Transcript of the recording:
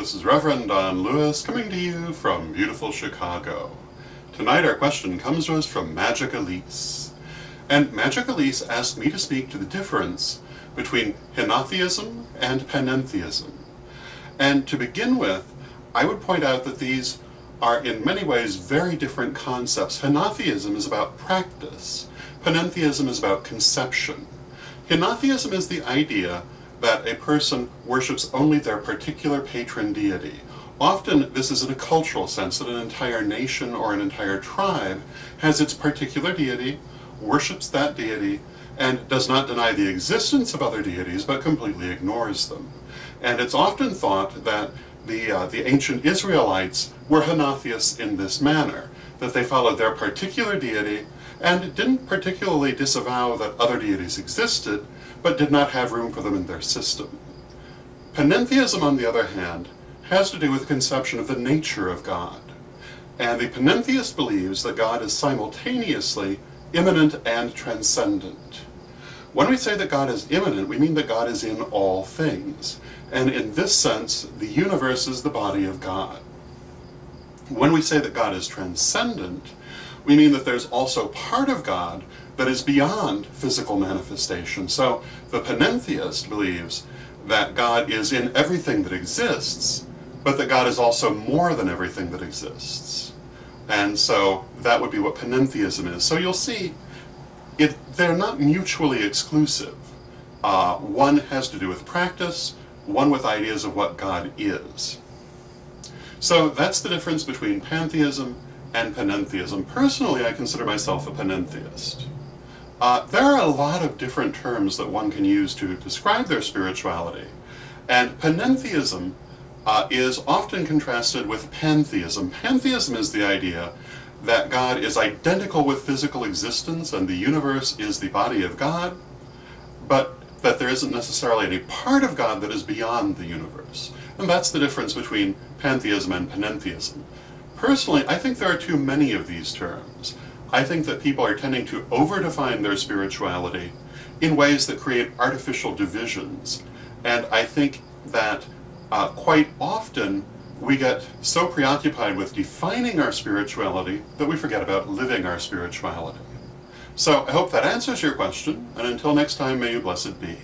this is Reverend Don Lewis coming to you from beautiful Chicago. Tonight our question comes to us from Magic Elise. And Magic Elise asked me to speak to the difference between Henotheism and Panentheism. And to begin with, I would point out that these are in many ways very different concepts. Henotheism is about practice. Panentheism is about conception. Henotheism is the idea that a person worships only their particular patron deity. Often this is in a cultural sense, that an entire nation or an entire tribe has its particular deity, worships that deity, and does not deny the existence of other deities, but completely ignores them. And it's often thought that the ancient Israelites were henotheists in this manner, that they followed their particular deity and didn't particularly disavow that other deities existed, but did not have room for them in their system. Panentheism, on the other hand, has to do with conception of the nature of God. And the panentheist believes that God is simultaneously immanent and transcendent. When we say that God is immanent, we mean that God is in all things. And in this sense, the universe is the body of God. When we say that God is transcendent, we mean that there's also part of God that is beyond physical manifestation. So the panentheist believes that God is in everything that exists, but that God is also more than everything that exists. And so that would be what panentheism is. So you'll see, they're not mutually exclusive. One has to do with practice, one with ideas of what God is. So that's the difference between pantheism and panentheism. Personally, I consider myself a panentheist. There are a lot of different terms that one can use to describe their spirituality, and panentheism is often contrasted with pantheism. Pantheism is the idea that God is identical with physical existence and the universe is the body of God, but that there isn't necessarily any part of God that is beyond the universe. And that's the difference between pantheism and panentheism. Personally, I think there are too many of these terms. I think that people are tending to over-define their spirituality in ways that create artificial divisions. And I think that quite often we get so preoccupied with defining our spirituality that we forget about living our spirituality. So I hope that answers your question, and until next time, may you blessed be.